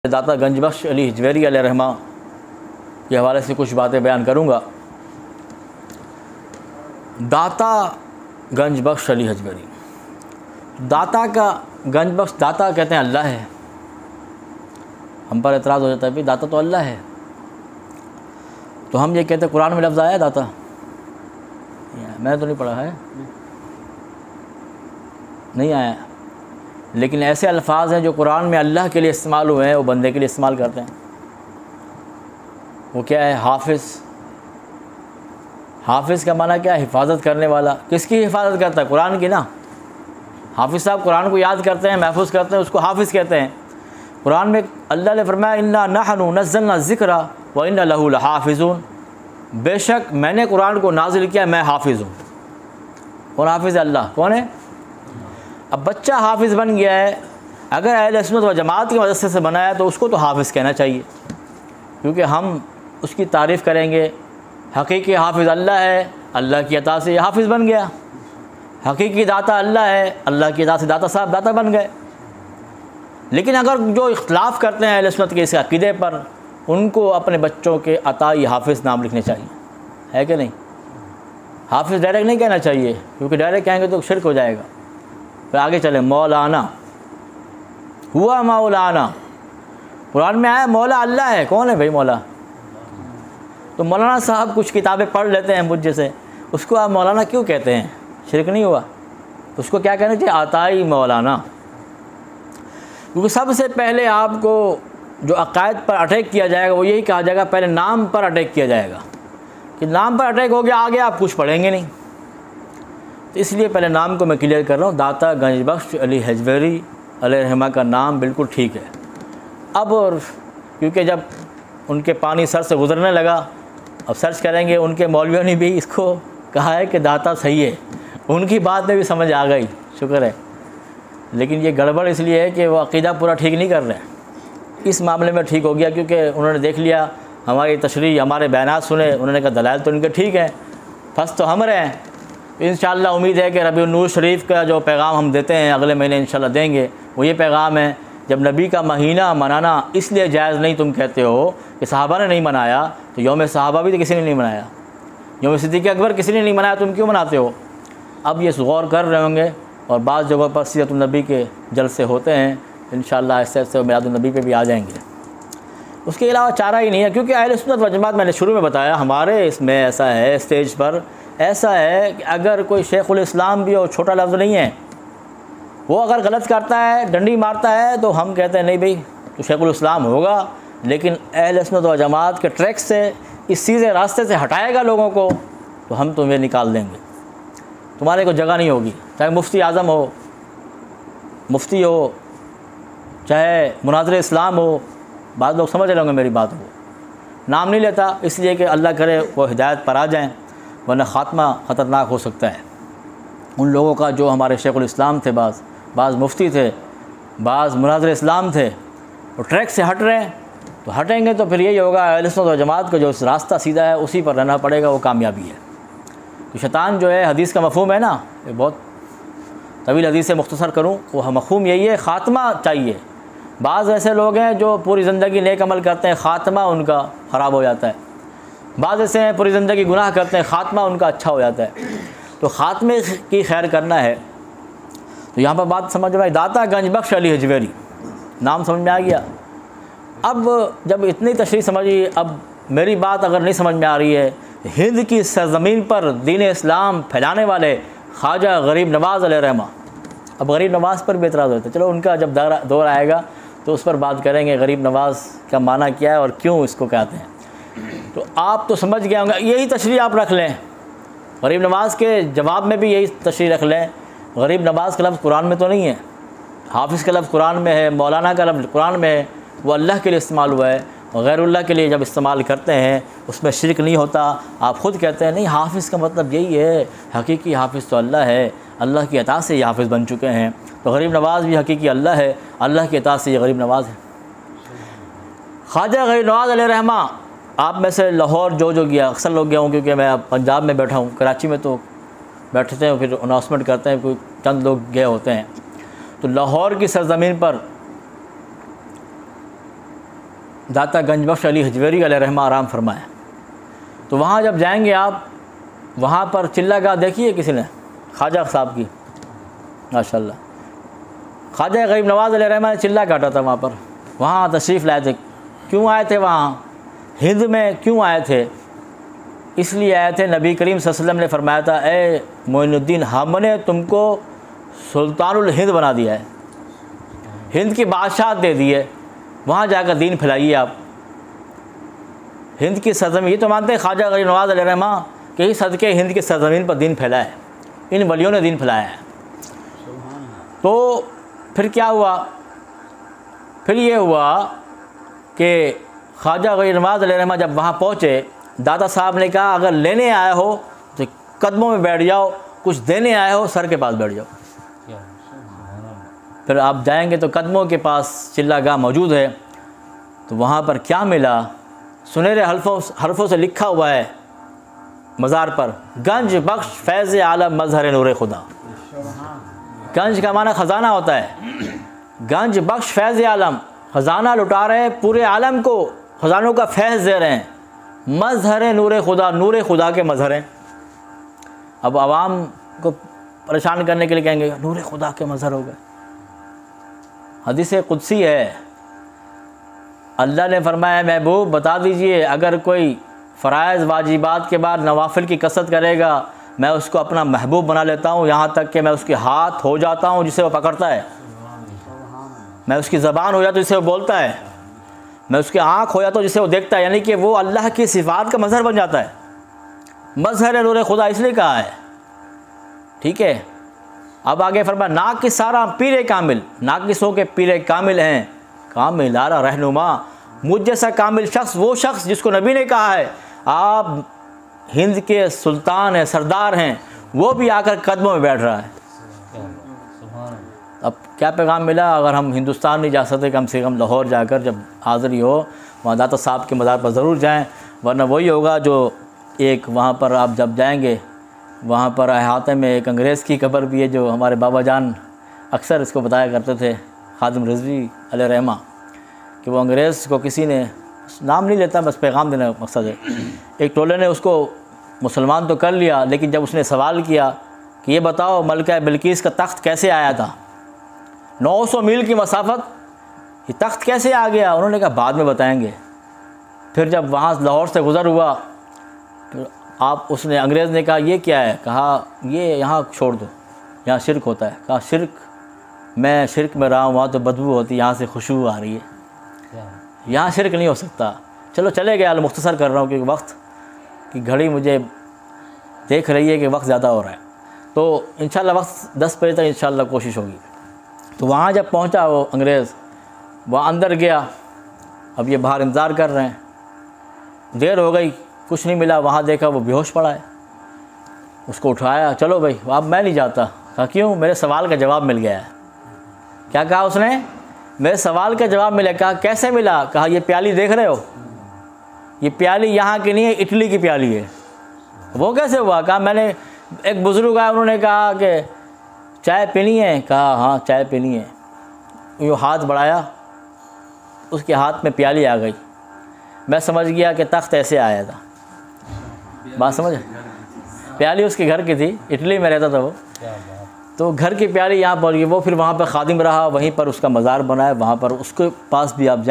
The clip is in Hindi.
दाता गंजबख्श अली हिजवेरी अलैहिर्रहमा के हवाले से कुछ बातें बयान करूँगा। दाता गंजबख्श अली हिजवेरी, दाता का गंजबख्श, दाता कहते हैं अल्लाह है। हम पर एतराज़ हो जाता है भाई दाता तो अल्लाह है, तो हम ये कहते हैं कुरान में लफ्ज़ आया है दाता? मैंने तो नहीं पढ़ा है, नहीं आया। लेकिन ऐसे अल्फाज हैं जो कुरान में अल्लाह के लिए इस्तेमाल हुए हैं, वो बंदे के लिए इस्तेमाल करते हैं। वो क्या है? हाफिज़। हाफिज़ का माना क्या है? हिफाजत करने वाला। किसकी हिफाजत करता है? कुरान की ना। हाफिज़ साहब कुरान को याद करते हैं, महफूज करते हैं, उसको हाफिज़ कहते हैं। कुरान में अल्लाह ने फरमाया इन्ना नहनु नज़्ज़लना ज़िक्रा व इन्ना लहू लहाफ़िज़ून, बेशक मैंने कुरान को नाजिल किया, मैं हाफिज़ हूँ। और हाफिज़ अल्लाह कौन है? अब बच्चा हाफिज़ बन गया है, अगर अहले सुन्नत व जमात की मदद से बनाया तो उसको तो हाफिज़ कहना चाहिए, क्योंकि हम उसकी तारीफ़ करेंगे। हकीकी हाफिज़ अल्लाह है, अल्लाह की अता से हाफिज़ बन गया। हकीकी दाता अल्लाह है, अल्लाह की अता से दाता साहब दाता बन गए। लेकिन अगर जो इख्तलाफ करते हैं अहले सुन्नत के इस अक़ीदे पर, उनको अपने बच्चों के अताई हाफिज़ नाम लिखने चाहिए, है कि नहीं? हाफिज़ डायरेक्ट नहीं कहना चाहिए, क्योंकि डायरेक्ट कहेंगे तो शिरक हो जाएगा। फिर आगे चले, मौलाना, हुआ मौलाना, कुरान में आया मौला अल्लाह है। कौन है भाई मौला? तो मौलाना साहब कुछ किताबें पढ़ लेते हैं मुझ जैसे, उसको आप मौलाना क्यों कहते हैं? शिरक नहीं हुआ? उसको क्या कहना चाहिए? अताई मौलाना। क्योंकि सबसे पहले आपको जो अक़ायद पर अटैक किया जाएगा वो यही कहा जाएगा, पहले नाम पर अटैक किया जाएगा, कि नाम पर अटैक हो गया, आगे आप कुछ पढ़ेंगे नहीं। तो इसलिए पहले नाम को मैं क्लियर कर रहा हूँ। दाता गंजबख्श अली हिजवेरी अलैहिर्रहमा का नाम बिल्कुल ठीक है। अब और क्योंकि जब उनके पानी सर से गुजरने लगा, अब सर्च करेंगे, उनके मौलवियों ने भी इसको कहा है कि दाता सही है, उनकी बात में भी समझ आ गई, शुक्र है। लेकिन ये गड़बड़ इसलिए है कि वो अक़ीदा पूरा ठीक नहीं कर रहे हैं। इस मामले में ठीक हो गया क्योंकि उन्होंने देख लिया, हमारी तशरीह, हमारे बयानात सुने, उन्होंने कहा दलाइल तो इनके ठीक हैं, फंस तो हम रहे हैं। इंशाअल्लाह उम्मीद है कि रबीउन नूर शरीफ का जो पैगाम हम देते हैं अगले महीने इंशाअल्लाह देंगे, वो ये पैगाम है, जब नबी का महीना मनाना इसलिए जायज़ नहीं, तुम कहते हो कि सहाबा ने नहीं मनाया, तो यौम सहाबा भी तो किसी ने नहीं मनाया, यौम सिद्दीक़ अकबर किसी ने नहीं मनाया, तुम क्यों मनाते हो? अब ये गौर कर रहे होंगे, और बाज़ जगहों पर सीरतुन नबी के जलसे होते हैं, इंशाअल्लाह ऐसे ऐसे मिलादुन नबी पे भी आ जाएंगे। उसके अलावा चारा ही नहीं है, क्योंकि अहले सुन्नत व जमात, मैंने शुरू में बताया, हमारे इसमें ऐसा है, स्टेज पर ऐसा है कि अगर कोई शेखुल इस्लाम भी हो, छोटा लफ्ज़ नहीं है, वो अगर गलत करता है, डंडी मारता है, तो हम कहते हैं नहीं भाई तो शेखुल इस्लाम होगा, लेकिन अहले सुन्नत व जमात के ट्रैक से, इस सीधे रास्ते से हटाएगा लोगों को, तो हम तुम्हें निकाल देंगे, तुम्हारे को जगह नहीं होगी। चाहे मुफ्ती आज़म हो, मुफ्ती हो, चाहे मुनाज़िर इस्लाम हो, बाद लोग समझ रहे होंगे मेरी बात को। नाम नहीं लेता इसलिए कि अल्लाह करे वो हिदायत पर आ जाएं, वरना ख़ात्मा ख़तरनाक हो सकता है। उन लोगों का जो हमारे शेखुल इस्लाम थे, बाज़ मुफ्ती थे, बाज़ मुनाज़िर इस्लाम थे, वो ट्रैक से हट रहे हैं, तो हटेंगे तो फिर यही होगा, अहले सुन्नत व जमात का जो रास्ता सीधा है उसी पर रहना पड़ेगा, वो कामयाबी है। तो शैतान जो है, हदीस का मफ़हूम है ना, ये बहुत तवील हदीस से मुख्तसर करूँ, वो मफ़हूम यही है, ख़ात्मा चाहिए। बाज़ ऐसे लोग हैं जो पूरी ज़िंदगी नेक अमल करते हैं, ख़ात्मा उनका ख़राब हो जाता है। बाज़ ऐसे हैं पूरी ज़िंदगी गुनाह करते हैं, ख़ात्मा उनका अच्छा हो जाता है। तो ख़ात्मे की खैर करना है, तो यहाँ पर बात समझ में आई। दाता गंजबख्श अली हिजवेरी, नाम समझ में आ गया। अब जब इतनी तशरीह समझी, अब मेरी बात अगर नहीं समझ में आ रही है, हिंद की सरज़मीन पर दीन इस्लाम फैलाने वाले ख्वाजा गरीब नवाज़ अलैहिर्रहमा, अब गरीब नवाज़ पर भी एतराज़ होता है, चलो उनका जब दौर आएगा तो उस पर बात करेंगे, गरीब नवाज़ का माना क्या है और क्यों इसको कहते हैं। तो आप तो समझ गए होंगे, यही तशरीह आप रख लें, गरीब नवाज़ के जवाब में भी यही तशरीह रख लें। गरीब नवाज़ का लफ्ज़ कुरान में तो नहीं है, हाफिज़ का लफ्ज़ कुरान में है, मौलाना का लफ्ज़ कुरान में है, वो अल्लाह के लिए इस्तेमाल हुआ है, और गैरुल्लाह के लिए जब इस्तेमाल करते हैं उसमें शिरक नहीं होता। आप ख़ुद कहते हैं नहीं, हाफिज़ का मतलब यही है, हकीकी हाफिज़ तो अल्लाह है, अल्लाह की अता से ये हाफिज़ बन चुके हैं। तो गरीब नवाज़ भी हकीकी अल्लाह है, अल्लाह की अता से ये गरीब नवाज़ है। ख्वाजा गरीब नवाज़ अलैहिर्रहमा, आप में से लाहौर जो गया, अक्सर लोग गया हूँ क्योंकि मैं पंजाब में बैठा हूँ, कराची में तो बैठते हैं, फिर अनाउंसमेंट करते हैं, कोई चंद लोग गए होते हैं। तो लाहौर की सरज़मीन पर दाता गंजबख्श अली हजवेरी अलैहिर्रहमा आराम फरमाए। तो वहाँ जब जाएंगे आप, वहाँ पर चिल्लागाह देखी है किसी ने? ख्वाजा साहब की, माशाअल्लाह। ख्वाजा गरीब नवाज़ अलैहिर्रहमा ने चिल्ला काटा था वहाँ पर। वहाँ तशरीफ़ लाए थे। क्यों आए थे वहाँ? हिंद में क्यों आए थे? इसलिए आए थे, नबी करीम सल्लल्लाहु अलैहि वसल्लम ने फरमाया था, ए मोइनुद्दीन, हमने तुमको सुल्तानुल हिंद बना दिया है, हिंद की बादशाह दे दी है, वहाँ जाकर दीन फैलाइए आप। हिंद की सरज़मीन, ये तो मानते हैं ख्वाजा गरीब नवाज़ अलैहिर्रहमा कि ही सदके हिंद की सरज़मीन पर दीन फैलाया है, इन वलियों ने दीन फैलाया है। तो फिर क्या हुआ? फिर ये हुआ कि ख्वाजा गरीब नवाज़ अलैहिर्रहमा जब वहाँ पहुँचे, दादा साहब ने कहा, अगर लेने आए हो तो कदमों में बैठ जाओ, कुछ देने आए हो सर के पास बैठ जाओ। फिर आप जाएंगे तो कदमों के पास चिल्लागाह मौजूद है। तो वहाँ पर क्या मिला? सुनहरे हरफों से लिखा हुआ है मज़ार पर, गंज बख्श फैज़ आलम मज़हर नूर खुदा। गंज का माना ख़जाना होता है। गंज बख्श फैज़ आलम, ख़जाना लुटा रहे हैं पूरे आलम को, ख़जानों का फैज़ दे रहे हैं। मज़हर नूर खुदा, नूर खुदा के मज़हर हैं। अब आवाम को परेशान करने के लिए कहेंगे नूर खुदा के मज़हर हो गए। हदीस कुदसी है, अल्लाह ने फरमाया, महबूब बता दीजिए, अगर कोई फ़राइज़ वाजिबात के बाद नवाफिल की कसरत करेगा, मैं उसको अपना महबूब बना लेता हूँ, यहाँ तक कि मैं उसके हाथ हो जाता हूँ जिसे वो पकड़ता है, मैं उसकी ज़बान हो जाता हूँ जिसे वो बोलता है, मैं उसकी आँख हो जाता हूँ जिसे वो देखता है। यानी कि वो अल्लाह की सिफ़ात का मज़हर बन जाता है। मज़हर नूर खुदा इसलिए कहा है, ठीक है। अब आगे फरमाया, नाकिस सारा पीर कामिल, नाकिसों के पीर कामिल हैं, कामिल आरा रहनुमा, मुझ जैसा कामिल शख्स, वो शख्स जिसको नबी ने कहा है आप हिंद के सुल्तान हैं, सरदार हैं, वो भी आकर कदमों में बैठ रहा है। अब क्या पैगाम मिला? अगर हम हिंदुस्तान नहीं जा सकते, कम से कम लाहौर जाकर जब हाज़िरी हो वहाँ दाता साहब के मज़ार पर ज़रूर जाएं, वरना वही होगा जो एक वहाँ पर आप जब जाएंगे, वहाँ पर अहाते में एक अंग्रेज़ की कब्र भी है, जो हमारे बाबा जान अक्सर इसको बताया करते थे, खादिम रिज़वी अलैहिर्रहमा, कि वो अंग्रेज़ को किसी ने, नाम नहीं लेता, बस पैगाम देने का मकसद है, एक टोले ने उसको मुसलमान तो कर लिया, लेकिन जब उसने सवाल किया कि ये बताओ मलका बिल्किस का तख्त कैसे आया था, 900 मील की मसाफत, ये तख्त कैसे आ गया? उन्होंने कहा बाद में बताएंगे। फिर जब वहाँ लाहौर से गुज़र हुआ, फिर आप उसने, अंग्रेज़ ने कहा ये क्या है? कहा ये यहाँ छोड़ दो, यहाँ शिरक होता है। कहा शिरक, मैं शिरक में रहा हूँ, वहाँ तो बदबू होती, यहाँ से खुशबू आ रही है, यहाँ शिरक नहीं हो सकता। चलो चले गए, मुख्तसर कर रहा हूँ क्योंकि वक्त की घड़ी मुझे देख रही है कि वक्त ज़्यादा हो रहा है। तो इंशाल्लाह वक्त 10 बजे तक इंशाल्लाह कोशिश होगी। तो वहाँ जब पहुँचा वो अंग्रेज़, वहाँ अंदर गया, अब ये बाहर इंतज़ार कर रहे हैं, देर हो गई, कुछ नहीं मिला। वहाँ देखा वो बेहोश पड़ा है, उसको उठाया, चलो भाई अब मैं नहीं जाता। कहा क्यों? मेरे सवाल का जवाब मिल गया है। क्या कहा उसने? मेरे सवाल का जवाब मिला। कहा कैसे मिला? कहा ये प्याली देख रहे हो, ये प्याली यहाँ की नहीं है, इटली की प्याली है। वो कैसे हुआ? कहा मैंने, एक बुज़ुर्ग आया, उन्होंने कहा कि चाय पीनी है? कहा हाँ चाय पीनी है। यूँ हाथ बढ़ाया, उसके हाथ में प्याली आ गई। मैं समझ गया कि तख्त ऐसे आया था। बात समझ? प्याली उसके घर की थी, इटली में रहता था वो, तो घर की प्याली यहाँ पहुँच गई। वो फिर वहाँ पर खादिम रहा, वहीं पर उसका मज़ार बना है, वहाँ पर उसके पास भी आप